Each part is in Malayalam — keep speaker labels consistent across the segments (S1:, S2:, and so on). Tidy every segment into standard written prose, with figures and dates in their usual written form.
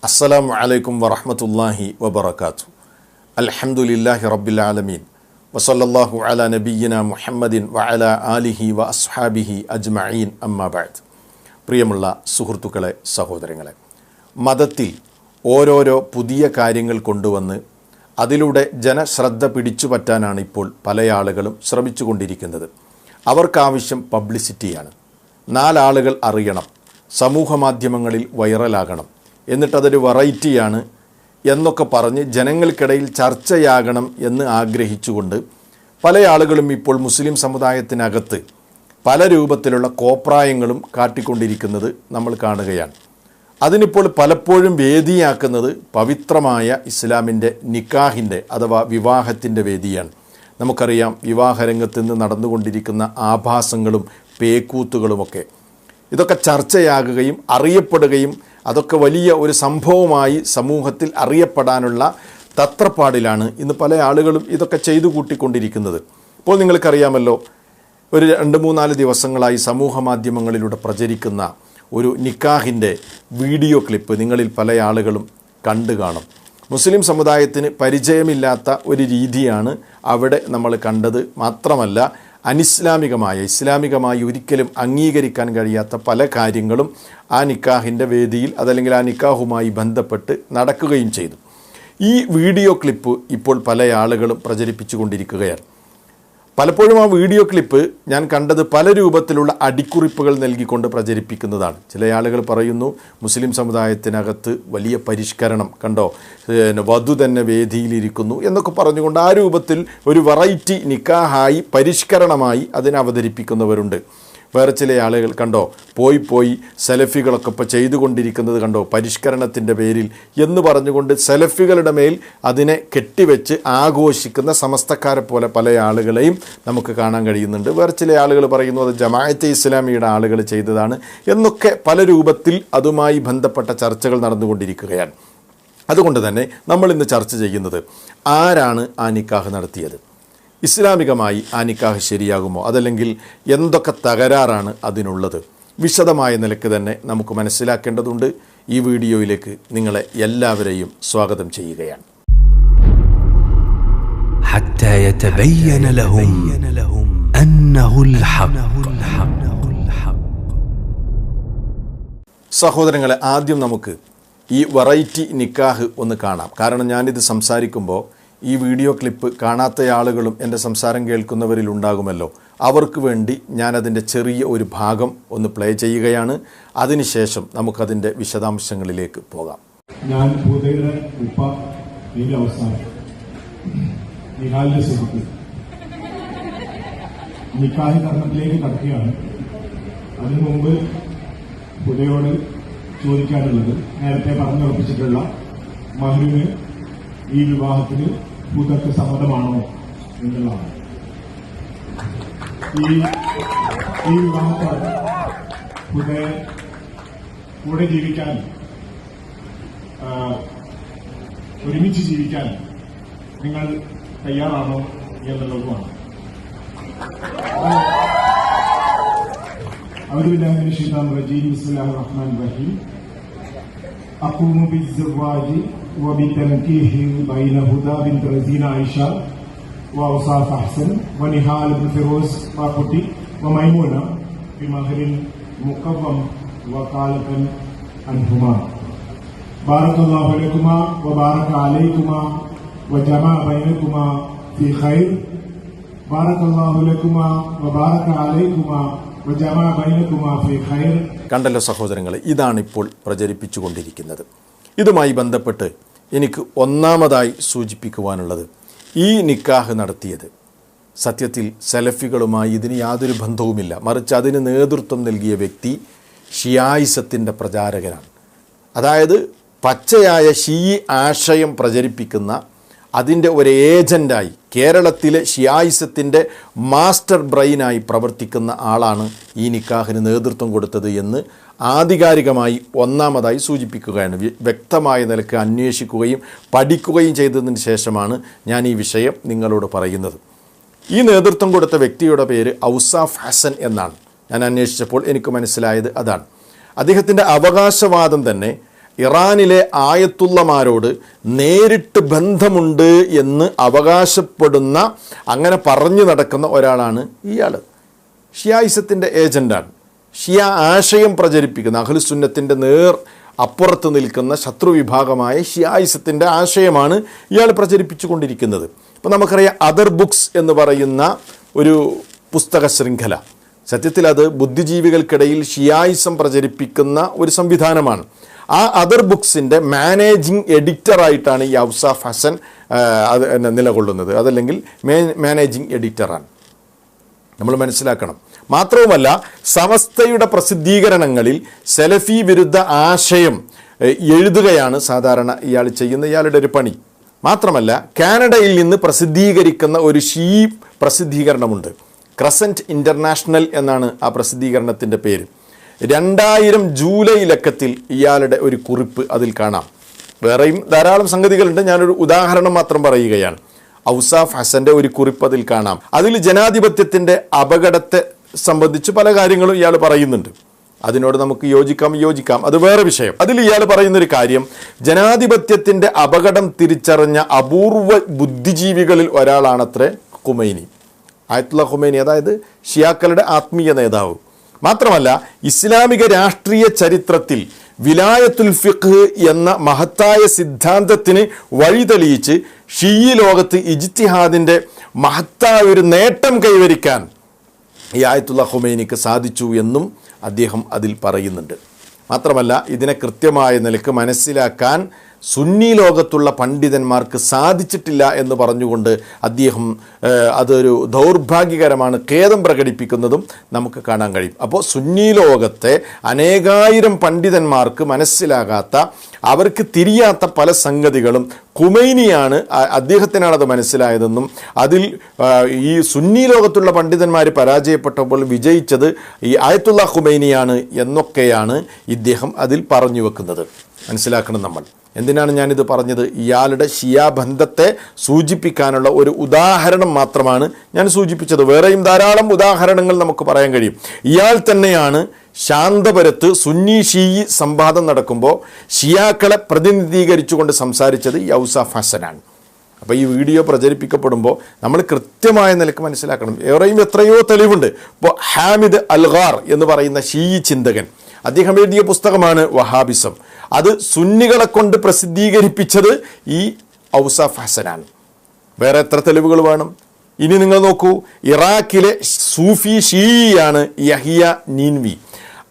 S1: അസ്സലാമു അലൈക്കും വറഹ്മത്തുള്ളാഹി വബറകാതുഹു. അൽഹംദുലില്ലാഹി റബ്ബിൽ ആലമീൻ വസല്ലല്ലാഹു അലാ നബിയ്യിനാ മുഹമ്മദിൻ വഅലാ ആലിഹി വഅസ്ഹാബിഹി അജ്മഈൻ അമ്മാ ബഅദ്. പ്രിയമുള്ള സുഹൃത്തുക്കളെ, സഹോദരങ്ങളെ, മതത്തിൽ ഓരോരോ പുതിയ കാര്യങ്ങൾ കൊണ്ടുവന്ന് അതിലൂടെ ജനശ്രദ്ധ പിടിച്ചുപറ്റാനാണ് ഇപ്പോൾ പല ആളുകളും ശ്രമിച്ചുകൊണ്ടിരിക്കുന്നത്. അവർക്കാവശ്യം പബ്ലിസിറ്റിയാണ്. നാലാളുകൾ അറിയണം, സമൂഹ മാധ്യമങ്ങളിൽ വൈറലാകണം, എന്നിട്ടതൊരു വെറൈറ്റിയാണ് എന്നൊക്കെ പറഞ്ഞ് ജനങ്ങൾക്കിടയിൽ ചർച്ചയാകണം എന്ന് ആഗ്രഹിച്ചുകൊണ്ട് പല ആളുകളും ഇപ്പോൾ മുസ്ലിം സമുദായത്തിനകത്ത് പല രൂപത്തിലുള്ള കോപ്രായങ്ങളും കാട്ടിക്കൊണ്ടിരിക്കുന്നത് നമ്മൾ കാണുകയാണ്. അതിനിപ്പോൾ പലപ്പോഴും വേദിയാക്കുന്നത് പവിത്രമായ ഇസ്ലാമിൻ്റെ നിക്കാഹിൻ്റെ അഥവാ വിവാഹത്തിൻ്റെ വേദിയാണ്. നമുക്കറിയാം, വിവാഹരംഗത്ത് നിന്ന് നടന്നുകൊണ്ടിരിക്കുന്ന ആഭാസങ്ങളും പേക്കൂത്തുകളുമൊക്കെ ഇതൊക്കെ ചർച്ചയാകുകയും അറിയപ്പെടുകയും അതൊക്കെ വലിയ ഒരു സംഭവമായി സമൂഹത്തിൽ അറിയപ്പെടാനുള്ള തത്രപ്പാടിലാണ് ഇന്ന് പല ആളുകളും ഇതൊക്കെ ചെയ്തു കൂട്ടിക്കൊണ്ടിരിക്കുന്നത്. ഇപ്പോൾ നിങ്ങൾക്കറിയാമല്ലോ, ഒരു 2-3-4 ദിവസങ്ങളായി സമൂഹ മാധ്യമങ്ങളിലൂടെ പ്രചരിക്കുന്ന ഒരു നിക്കാഹിൻ്റെ വീഡിയോ ക്ലിപ്പ് നിങ്ങളിൽ പല ആളുകളും കണ്ടു കാണും. മുസ്ലിം സമുദായത്തിന് പരിചയമില്ലാത്ത ഒരു രീതിയാണ് അവിടെ നമ്മൾ കണ്ടത്. മാത്രമല്ല, ഇസ്ലാമികമായി ഒരിക്കലും അംഗീകരിക്കാൻ കഴിയാത്ത പല കാര്യങ്ങളും ആ നിക്കാഹിൻ്റെ വേദിയിൽ അതല്ലെങ്കിൽ ആ നിക്കാഹുമായി ബന്ധപ്പെട്ട് നടക്കുകയും ചെയ്തു. ഈ വീഡിയോ ക്ലിപ്പ് ഇപ്പോൾ പല ആളുകളും പ്രചരിപ്പിച്ചു കൊണ്ടിരിക്കുകയാണ്. പലപ്പോഴും ആ വീഡിയോ ക്ലിപ്പ് ഞാൻ കണ്ടത് പല രൂപത്തിലുള്ള അടിക്കുറിപ്പുകൾ നൽകിക്കൊണ്ട് പ്രചരിപ്പിക്കുന്നതാണ്. ചില ആളുകൾ പറയുന്നു, മുസ്ലിം സമുദായത്തിനകത്ത് വലിയ പരിഷ്കരണം കണ്ടോ, വധു തന്നെ വേദിയിലിരിക്കുന്നു എന്നൊക്കെ പറഞ്ഞുകൊണ്ട് ആ രൂപത്തിൽ ഒരു വെറൈറ്റി നിക്കാഹായി പരിഷ്കരണമായി അതിനെ അവതരിപ്പിക്കുന്നവരുണ്ട്. വേറെ ചില ആളുകൾ കണ്ടോ, പോയി സെലഫികളൊക്കെ ഇപ്പോൾ ചെയ്തുകൊണ്ടിരിക്കുന്നത് കണ്ടോ, പരിഷ്കരണത്തിൻ്റെ പേരിൽ എന്ന് പറഞ്ഞുകൊണ്ട് സെലഫികളുടെ മേൽ അതിനെ കെട്ടിവെച്ച് ആഘോഷിക്കുന്ന സമസ്തക്കാരെ പോലെ പല ആളുകളെയും നമുക്ക് കാണാൻ കഴിയുന്നുണ്ട്. വേറെ ചില ആളുകൾ പറയുന്നു അത് ജമാഅത്തെ ഇസ്ലാമിയുടെ ആളുകൾ ചെയ്തതാണ് എന്നൊക്കെ പല രൂപത്തിൽ അതുമായി ബന്ധപ്പെട്ട ചർച്ചകൾ നടന്നുകൊണ്ടിരിക്കുകയാണ്. അതുകൊണ്ട് തന്നെ നമ്മൾ ഇന്ന് ചർച്ച ചെയ്യുന്നത്, ആരാണ് ആ നിക്കാഹ് നടത്തിയത്? ഇസ്ലാമികമായി ആ നിക്കാഹ് ശരിയാകുമോ? അതല്ലെങ്കിൽ എന്തൊക്കെ തകരാറാണ് അതിനുള്ളത്? വിശദമായ നിലയ്ക്ക് തന്നെ നമുക്ക് മനസ്സിലാക്കേണ്ടതുണ്ട്. ഈ വീഡിയോയിലേക്ക് നിങ്ങളെ എല്ലാവരെയും സ്വാഗതം ചെയ്യുകയാണ്.
S2: حتى يتبين لهم أنه الحق.
S1: സഹോദരങ്ങളെ, ആദ്യം നമുക്ക് ഈ വെറൈറ്റി നിക്കാഹ് ഒന്ന് കാണാം. കാരണം ഞാനിത് സംസാരിക്കുമ്പോൾ ഈ വീഡിയോ ക്ലിപ്പ് കാണാത്ത ആളുകളും എൻ്റെ സംസാരം കേൾക്കുന്നവരിലുണ്ടാകുമല്ലോ. അവർക്ക് വേണ്ടി ഞാനതിൻ്റെ ചെറിയ ഒരു ഭാഗം ഒന്ന് പ്ലേ ചെയ്യുകയാണ്. അതിനുശേഷം നമുക്കതിൻ്റെ വിശദാംശങ്ങളിലേക്ക് പോകാം.
S3: ഞാൻ പൂതയുടെ ഉപ്പ ഇതിൻ്റെ അവസാനം നിഹാലിൻ്റെ സുഹൃത്ത് നിക്കാഹി കർമ്മത്തിലേക്ക് കടക്കുകയാണ്. അതിനു മുമ്പ് പൂതയോട് ചോദിക്കാനുള്ളത്, നേരത്തെ പറഞ്ഞുറപ്പിച്ചിട്ടുള്ള മഹ്റിന് ഈ വിവാഹത്തിന് പൂതക്ക് സമ്മതമാണോ എന്നുള്ളതാണ്. ഈ വിവാഹത്തോടെ പൂതയെ കൂടെ ജീവിക്കാൻ, ഒരുമിച്ച് ജീവിക്കാൻ നിങ്ങൾ തയ്യാറാണോ എന്നുള്ളതുമാണ്. അഊദുബില്ലാഹി മിനശ് ശൈത്വാനിർ റജീം. ബിസ്മില്ലാഹിർ റഹ്മാനിർ റഹീം. അഖൂമു ബിസ്സവാജി وبتنكيه بين هدى بنت رزين عائشة وأوصاف أحسن ونهال بن فيروز باقوتي وميمونة بمهر مقوم وقالة عنهما بارك الله لكما وبارك عليكما وجمع بينكما في خير بارك الله لكما وبارك عليكما وجمع بينكما في خير.
S1: കണ്ടല്ലോ സഹോദരങ്ങളെ, ഇതാണിപ്പോൾ പ്രചരിപ്പിച്ചുകൊണ്ടിരിക്കുന്നത്. ഇതുമായി ബന്ധപ്പെട്ട് എനിക്ക് ഒന്നാമതായി സൂചിപ്പിക്കുവാനുള്ളത്, ഈ നിക്കാഹ് നടത്തിയത് സത്യത്തിൽ സലഫികളുമായി ഇതിന് യാതൊരു ബന്ധവുമില്ല. മറിച്ച് അതിന് നേതൃത്വം നൽകിയ വ്യക്തി ഷിയായിസത്തിൻ്റെ പ്രചാരകനാണ്. അതായത് പച്ചയായ ഷീയി ആശയം പ്രചരിപ്പിക്കുന്ന അതിൻ്റെ ഒരു ഏജൻ്റായി, കേരളത്തിലെ ഷിയായിസത്തിൻ്റെ മാസ്റ്റർ ബ്രെയിനായി പ്രവർത്തിക്കുന്ന ആളാണ് ഈ നിക്കാഹിന് നേതൃത്വം കൊടുത്തത് എന്ന് ആധികാരികമായി ഒന്നാമതായി സൂചിപ്പിക്കുകയാണ്. വ്യക്തമായ നിലക്ക് അന്വേഷിക്കുകയും പഠിക്കുകയും ചെയ്തതിന് ശേഷമാണ് ഞാൻ ഈ വിഷയം നിങ്ങളോട് പറയുന്നത്. ഈ നേതൃത്വം കൊടുത്ത വ്യക്തിയുടെ പേര് ഔസാഫ് ഹസൻ എന്നാണ്. ഞാൻ അന്വേഷിച്ചപ്പോൾ എനിക്ക് മനസ്സിലായത് അതാണ്. അദ്ദേഹത്തിൻ്റെ അവകാശവാദം തന്നെ ഇറാനിലെ ആയത്തുള്ളമാരോട് നേരിട്ട് ബന്ധമുണ്ട് എന്ന് അവകാശപ്പെടുന്ന, അങ്ങനെ പറഞ്ഞു നടക്കുന്ന ഒരാളാണ് ഇയാൾ. ഷിയായിസത്തിൻ്റെ ഏജൻ്റാണ്. ഷിയ ആശയം പ്രചരിപ്പിക്കുന്ന, അഹ്ലുസുന്നത്തിൻ്റെ അപ്പുറത്ത് നിൽക്കുന്ന ശത്രുവിഭാഗമായ ഷിയായിസത്തിൻ്റെ ആശയമാണ് ഇയാൾ പ്രചരിപ്പിച്ചു കൊണ്ടിരിക്കുന്നത്. ഇപ്പോൾ നമുക്കറിയാം അതർ ബുക്സ് എന്ന് പറയുന്ന ഒരു പുസ്തക ശൃംഖല, സത്യത്തിൽ അത് ബുദ്ധിജീവികൾക്കിടയിൽ ഷിയായിസം പ്രചരിപ്പിക്കുന്ന ഒരു സംവിധാനമാണ്. ആ അതർ ബുക്സിൻ്റെ മാനേജിങ് എഡിറ്ററായിട്ടാണ് ഈ ഔസാഫ് ഹസൻ അത് നിലകൊള്ളുന്നത്. അതല്ലെങ്കിൽ മാനേജിങ് എഡിറ്ററാണ്, നമ്മൾ മനസ്സിലാക്കണം. മാത്രവുമല്ല, സമസ്തയുടെ പ്രസിദ്ധീകരണങ്ങളിൽ സലഫി വിരുദ്ധ ആശയം എഴുതുകയാണ് സാധാരണ ഇയാൾ ചെയ്യുന്ന ഇയാളുടെ ഒരു പണി. മാത്രമല്ല, കാനഡയിൽ നിന്ന് പ്രസിദ്ധീകരിക്കുന്ന ഒരു ഷീ പ്രസിദ്ധീകരണമുണ്ട്. ക്രസൻറ്റ് ഇൻ്റർനാഷണൽ എന്നാണ് ആ പ്രസിദ്ധീകരണത്തിൻ്റെ പേര്. 2000 ജൂലൈ ലക്കത്തിൽ ഇയാളുടെ ഒരു കുറിപ്പ് അതിൽ കാണാം. വേറെയും ധാരാളം സംഗതികളുണ്ട്, ഞാനൊരു ഉദാഹരണം മാത്രം പറയുകയാണ്. ഔസാഫ് ഹസൻ്റെ ഒരു കുറിപ്പ് അതിൽ കാണാം. അതിൽ ജനാധിപത്യത്തിൻ്റെ അപകടത്തെ സംബന്ധിച്ച് പല കാര്യങ്ങളും ഇയാൾ പറയുന്നുണ്ട്. അതിനോട് നമുക്ക് യോജിക്കാം, അത് വേറെ വിഷയം. അതിൽ ഇയാൾ പറയുന്നൊരു കാര്യം, ജനാധിപത്യത്തിൻ്റെ അപകടം തിരിച്ചറിഞ്ഞ അപൂർവ ബുദ്ധിജീവികളിൽ ഒരാളാണത്രേ ഖുമൈനി, ആയത്തുള്ള ഖുമൈനി, അതായത് ഷിയാക്കളുടെ ആത്മീയ നേതാവ്. മാത്രമല്ല, ഇസ്ലാമിക രാഷ്ട്രീയ ചരിത്രത്തിൽ വിലായത്തുൽ ഫിഖ് എന്ന മഹത്തായ സിദ്ധാന്തത്തിന് വഴിതെളിയിച്ച് ഷീയി ലോകത്ത് ഇജ്തിഹാദിൻ്റെ മഹത്തായ ഒരു നേട്ടം കൈവരിക്കാൻ ഈ ആയത്തുള്ള ഖുമൈനിക്ക് സാധിച്ചു എന്നും അദ്ദേഹം അതിൽ പറയുന്നുണ്ട്. മാത്രമല്ല, ഇതിനെ കൃത്യമായ നിലക്ക് മനസ്സിലാക്കാൻ സുന്നി ലോകത്തുള്ള പണ്ഡിതന്മാർക്ക് സാധിച്ചിട്ടില്ല എന്ന് പറഞ്ഞുകൊണ്ട് അദ്ദേഹം അതൊരു ദൗർഭാഗ്യകരമാണ്, ഖേദം പ്രകടിപ്പിക്കുന്നതും നമുക്ക് കാണാൻ കഴിയും. അപ്പോൾ സുന്നി ലോകത്തെ അനേകായിരം പണ്ഡിതന്മാർക്ക് മനസ്സിലാകാത്ത, അവർക്ക് തിരിയാത്ത പല സംഗതികളും ഖുമൈനിയാണ്, അദ്ദേഹത്തിനാണത് മനസ്സിലായതെന്നും അതിൽ ഈ സുന്നി ലോകത്തുള്ള പണ്ഡിതന്മാർ പരാജയപ്പെട്ടപ്പോൾ വിജയിച്ചത് ഈ ആയത്തുള്ള ഖുമൈനിയാണ് എന്നൊക്കെയാണ് ഇദ്ദേഹം അതിൽ പറഞ്ഞു വെക്കുന്നത്. മനസ്സിലാക്കണം നമ്മൾ. എന്തിനാണ് ഞാനിത് പറഞ്ഞത്? ഇയാളുടെ ഷിയാ ബന്ധത്തെ സൂചിപ്പിക്കാനുള്ള ഒരു ഉദാഹരണം മാത്രമാണ് ഞാൻ സൂചിപ്പിച്ചത്. വേറെയും ധാരാളം ഉദാഹരണങ്ങൾ നമുക്ക് പറയാൻ കഴിയും. ഇയാൾ തന്നെയാണ് ശാന്തപുരത്ത് സുന്നി ഷീയി സംവാദം നടക്കുമ്പോൾ ഷിയാക്കളെ പ്രതിനിധീകരിച്ചുകൊണ്ട് സംസാരിച്ചത് ഔസാഫ് ഹസനാണ്. അപ്പോൾ ഈ വീഡിയോ പ്രചരിപ്പിക്കപ്പെടുമ്പോൾ നമ്മൾ കൃത്യമായ നിലക്ക് മനസ്സിലാക്കണം. എത്രയോ തെളിവുണ്ട്. ഇപ്പോൾ ഹാമിദ് അൽഗാർ എന്ന് പറയുന്ന ഷീയി ചിന്തകൻ, അദ്ദേഹം എഴുതിയ പുസ്തകമാണ് വഹാബിസം. അത് സുന്നികളെ കൊണ്ട് പ്രസിദ്ധീകരിപ്പിച്ചത് ഈ ഔസാഫ് ഹസനാണ്. വേറെ എത്ര തെളിവുകൾ വേണം? ഇനി നിങ്ങൾ നോക്കൂ, ഇറാഖിലെ സൂഫി ഷീയാണ് യഹിയ നീൻവി.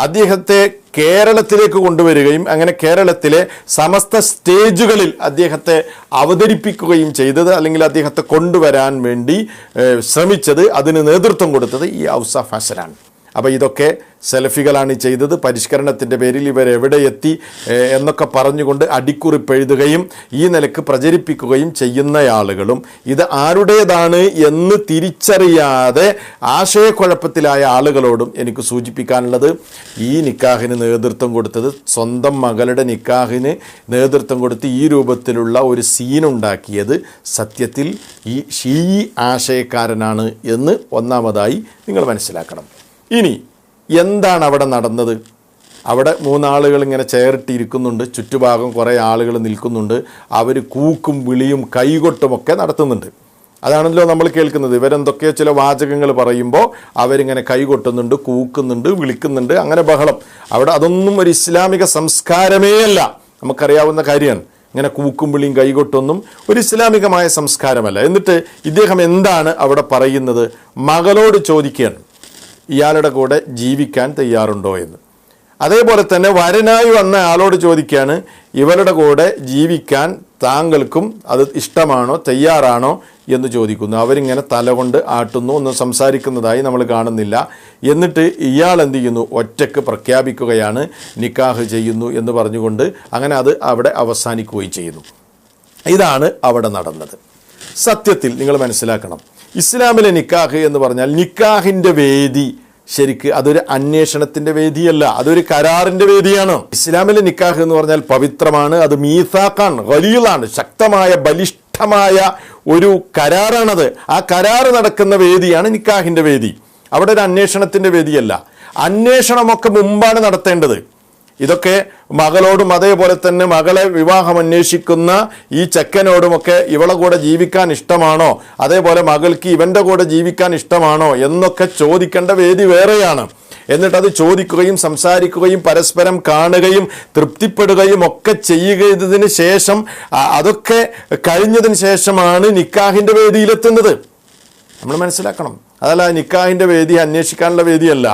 S1: അദ്ദേഹത്തെ കേരളത്തിലേക്ക് കൊണ്ടുവരികയും അങ്ങനെ കേരളത്തിലെ സമസ്ത സ്റ്റേജുകളിൽ അദ്ദേഹത്തെ അവതരിപ്പിക്കുകയും ചെയ്തത്, അല്ലെങ്കിൽ അദ്ദേഹത്തെ കൊണ്ടുവരാൻ വേണ്ടി ശ്രമിച്ചത്, അതിന് നേതൃത്വം കൊടുത്തത് ഈ ഔസാഫ് ഹസനാണ്. അപ്പോൾ ഇതൊക്കെ സെലഫികളാണ് ചെയ്തത്. പരിഷ്കരണത്തിൻ്റെ പേരിൽ ഇവരെവിടെ എത്തി എന്നൊക്കെ പറഞ്ഞുകൊണ്ട് അടിക്കുറിപ്പ് എഴുതുകയും ഈ നിലക്ക് പ്രചരിപ്പിക്കുകയും ചെയ്യുന്ന ആളുകളും ഇത് ആരുടേതാണ് എന്ന് തിരിച്ചറിയാതെ ആശയക്കുഴപ്പത്തിലായ ആളുകളോടും എനിക്ക് സൂചിപ്പിക്കാനുള്ളത്, ഈ നിക്കാഹിന് നേതൃത്വം കൊടുത്തത്, സ്വന്തം മകളുടെ നിക്കാഹിന് നേതൃത്വം കൊടുത്ത് ഈ രൂപത്തിലുള്ള ഒരു സീനുണ്ടാക്കിയത് സത്യത്തിൽ ഈ ഷീയി ആശയക്കാരനാണ് എന്ന് ഒന്നാമതായി നിങ്ങൾ മനസ്സിലാക്കണം. ഇനി എന്താണ് അവിടെ നടന്നത്? അവിടെ 3 ആളുകൾ ഇങ്ങനെ ചേർട്ടിരിക്കുന്നുണ്ട്, ചുറ്റുഭാഗം കുറേ ആളുകൾ നിൽക്കുന്നുണ്ട്, അവർ കൂക്കും വിളിയും കൈകൊട്ടുമൊക്കെ നടത്തുന്നുണ്ട്. അതാണല്ലോ നമ്മൾ കേൾക്കുന്നത്. ഇവരെന്തൊക്കെയോ ചില വാചകങ്ങൾ പറയുമ്പോൾ അവരിങ്ങനെ കൈകൊട്ടുന്നുണ്ട്, കൂക്കുന്നുണ്ട്, വിളിക്കുന്നുണ്ട്, അങ്ങനെ ബഹളം. അവിടെ അതൊന്നും ഒരു ഇസ്ലാമിക സംസ്കാരമേ അല്ല, നമുക്കറിയാവുന്ന കാര്യമാണ്. ഇങ്ങനെ കൂക്കും വിളിയും കൈകൊട്ടൊന്നും ഒരു ഇസ്ലാമികമായ സംസ്കാരമല്ല. എന്നിട്ട് ഇദ്ദേഹം എന്താണ് അവിടെ പറയുന്നത്? മകളോട് ചോദിക്കുകയാണ് ഇയാളുടെ കൂടെ ജീവിക്കാൻ തയ്യാറുണ്ടോ എന്ന്. അതേപോലെ തന്നെ വരനായി വന്ന ആളോട് ചോദിക്കുകയാണ് ഇവരുടെ കൂടെ ജീവിക്കാൻ താങ്കൾക്കും അത് ഇഷ്ടമാണോ, തയ്യാറാണോ എന്ന് ചോദിക്കുന്നു. അവരിങ്ങനെ തലകൊണ്ട് ആട്ടുന്നു, ഒന്നും സംസാരിക്കുന്നതായി നമ്മൾ കാണുന്നില്ല. എന്നിട്ട് ഇയാൾ എന്ത് ചെയ്യുന്നു? ഒറ്റക്ക് പ്രഖ്യാപിക്കുകയാണ് നിക്കാഹ് ചെയ്യുന്നു എന്ന് പറഞ്ഞുകൊണ്ട്. അങ്ങനെ അത് അവിടെ അവസാനിക്കുകയും ചെയ്യുന്നു. ഇതാണ് അവിടെ നടന്നത്. സത്യത്തിൽ നിങ്ങൾ മനസ്സിലാക്കണം, ഇസ്ലാമിലെ നിക്കാഹ് എന്ന് പറഞ്ഞാൽ നിക്കാഹിൻ്റെ വേദി ശരിക്ക് അതൊരു അന്വേഷണത്തിൻ്റെ വേദിയല്ല, അതൊരു കരാറിൻ്റെ വേദിയാണ്. ഇസ്ലാമിലെ നിക്കാഹ് എന്ന് പറഞ്ഞാൽ പവിത്രമാണ്, അത് മീസാഖാണ്, ഖലീലാണ്, ശക്തമായ ബലിഷ്ഠമായ ഒരു കരാറാണത്. ആ കരാറ് നടക്കുന്ന വേദിയാണ് നിക്കാഹിൻ്റെ വേദി. അവിടെ ഒരു അന്വേഷണത്തിൻ്റെ വേദിയല്ല. അന്വേഷണമൊക്കെ മുമ്പാണ് നടത്തേണ്ടത്. ഇതൊക്കെ മകളോടും അതേപോലെ തന്നെ മകളെ വിവാഹം അന്വേഷിക്കുന്ന ഈ ചെക്കനോടുമൊക്കെ ഇവളെ കൂടെ ജീവിക്കാൻ ഇഷ്ടമാണോ, അതേപോലെ മകൾക്ക് ഇവൻ്റെ കൂടെ ജീവിക്കാൻ ഇഷ്ടമാണോ എന്നൊക്കെ ചോദിക്കേണ്ട വേദി വേറെയാണ്. എന്നിട്ടത് ചോദിക്കുകയും സംസാരിക്കുകയും പരസ്പരം കാണുകയും തൃപ്തിപ്പെടുകയും ഒക്കെ ചെയ്യുന്നതിന് ശേഷം അതൊക്കെ കഴിഞ്ഞതിന് ശേഷമാണ് നിക്കാഹിൻ്റെ വേദിയിലെത്തുന്നത്. നമ്മൾ മനസ്സിലാക്കണം. അതല്ല നിക്കാഹിൻ്റെ വേദി അന്വേഷിക്കാനുള്ള വേദിയല്ല,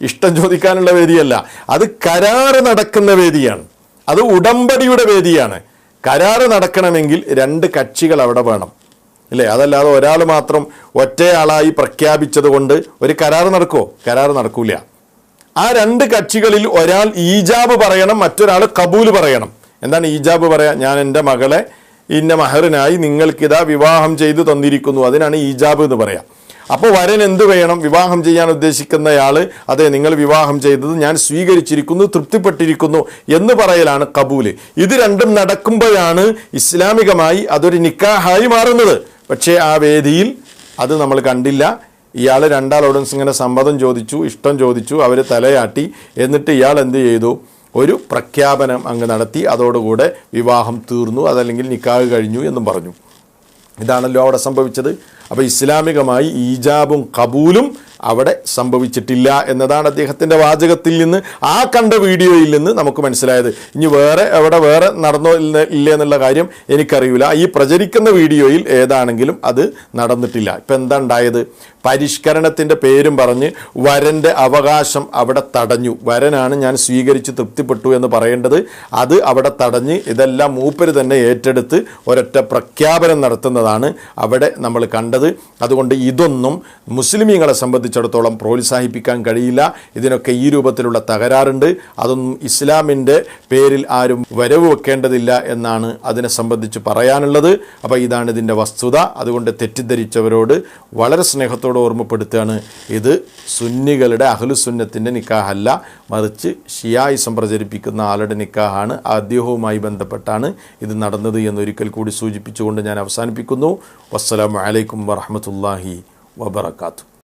S1: ഇഷ്ടം ചോദിക്കാനുള്ള വേദിയല്ല. അത് കരാറ് നടക്കുന്ന വേദിയാണ്, അത് ഉടമ്പടിയുടെ വേദിയാണ്. കരാറ് നടക്കണമെങ്കിൽ രണ്ട് കക്ഷികൾ അവിടെ വേണം, അല്ലേ? അതല്ലാതെ ഒരാൾ മാത്രം ഒറ്റയാളായി പ്രഖ്യാപിച്ചത് കൊണ്ട് ഒരു കരാറ് നടക്കുമോ? കരാറ് നടക്കൂല. ആ രണ്ട് കക്ഷികളിൽ ഒരാൾ ഈജാബ് പറയണം, മറ്റൊരാൾ കബൂല് പറയണം. എന്താണ് ഈജാബ് പറയാം? ഞാൻ എൻ്റെ മകളെ ഇന്ന മഹറിനായി നിങ്ങൾക്കിതാ വിവാഹം ചെയ്തു തന്നിരിക്കുന്നു, അതിനാണ് ഈജാബ് എന്ന് പറയാം. അപ്പോൾ വരൻ എന്ത് വേണം? വിവാഹം ചെയ്യാൻ ഉദ്ദേശിക്കുന്നയാൾ അതെ നിങ്ങൾ വിവാഹം ചെയ്തത് ഞാൻ സ്വീകരിച്ചിരിക്കുന്നു, തൃപ്തിപ്പെട്ടിരിക്കുന്നു എന്ന് പറയലാണ് കബൂല്. ഇത് രണ്ടും നടക്കുമ്പോഴാണ് ഇസ്ലാമികമായി അതൊരു നിക്കാഹായി മാറുന്നത്. പക്ഷേ ആ വേദിയിൽ അത് നമ്മൾ കണ്ടില്ല. ഇയാൾ രണ്ടാളോടും ഇങ്ങനെ സമ്മതം ചോദിച്ചു, ഇഷ്ടം ചോദിച്ചു, അവർ തലയാട്ടി. എന്നിട്ട് ഇയാൾ എന്ത് ചെയ്തു? ഒരു പ്രഖ്യാപനം അങ്ങ് നടത്തി. അതോടുകൂടെ വിവാഹം തീർന്നു, അതല്ലെങ്കിൽ നിക്കാഹ് കഴിഞ്ഞു എന്നും പറഞ്ഞു. ഇതാണല്ലോ അവിടെ സംഭവിച്ചത്. അപ്പോൾ ഇസ്ലാമികമായി ഈജാബും കബൂലും അവിടെ സംഭവിച്ചിട്ടില്ല എന്നതാണ് അദ്ദേഹത്തിൻ്റെ വാചകത്തിൽ നിന്ന്, ആ കണ്ട വീഡിയോയിൽ നിന്ന് നമുക്ക് മനസ്സിലായത്. ഇനി വേറെ നടന്നോ ഇല്ല എന്നുള്ള കാര്യം എനിക്കറിയില്ല. ഈ പ്രചരിക്കുന്ന വീഡിയോയിൽ ഏതാണെങ്കിലും അത് നടന്നിട്ടില്ല. ഇപ്പം എന്താ ഉണ്ടായത്? പരിഷ്കരണത്തിൻ്റെ പേരും പറഞ്ഞ് വരൻ്റെ അവകാശം അവിടെ തടഞ്ഞു. വരനാണ് ഞാൻ സ്വീകരിച്ച് തൃപ്തിപ്പെട്ടു എന്ന് പറയേണ്ടത്, അത് അവിടെ തടഞ്ഞ് ഇതെല്ലാം മൂപ്പര് തന്നെ ഏറ്റെടുത്ത് ഒരൊറ്റ പ്രഖ്യാപനം നടത്തുന്നതാണ് അവിടെ നമ്മൾ കണ്ടത്. അതുകൊണ്ട് ഇതൊന്നും മുസ്ലിമീങ്ങളെ സംബന്ധിച്ചിടത്തോളം പ്രോത്സാഹിപ്പിക്കാൻ കഴിയില്ല. ഇതിനൊക്കെ ഈ രൂപത്തിലുള്ള തകരാറുണ്ട്. അതൊന്നും ഇസ്ലാമിൻ്റെ പേരിൽ ആരും വരവ് വെക്കേണ്ടതില്ല എന്നാണ് അതിനെ സംബന്ധിച്ച് പറയാനുള്ളത്. അപ്പോൾ ഇതാണ് ഇതിൻ്റെ വസ്തുത. അതുകൊണ്ട് തെറ്റിദ്ധരിച്ചവരോട് വളരെ സ്നേഹത്തോടെ ഓർമ്മപ്പെടുത്തുകയാണ്, ഇത് സുന്നികളുടെ അഹ്ലുസുന്നത്തിൻ്റെ നിക്കാഹല്ല, മറിച്ച് ഷിയായിസം പ്രചരിപ്പിക്കുന്ന ആളുടെ നിക്കാഹാണ്. അദ്ദേഹവുമായി ബന്ധപ്പെട്ടാണ് ഇത് നടന്നത് എന്നൊരിക്കൽ കൂടി സൂചിപ്പിച്ചുകൊണ്ട് ഞാൻ അവസാനിപ്പിക്കുന്നു. വസ്സലാമു അലൈക്കും വറഹ്മത്തുള്ളാഹി വബറകാതുഹു.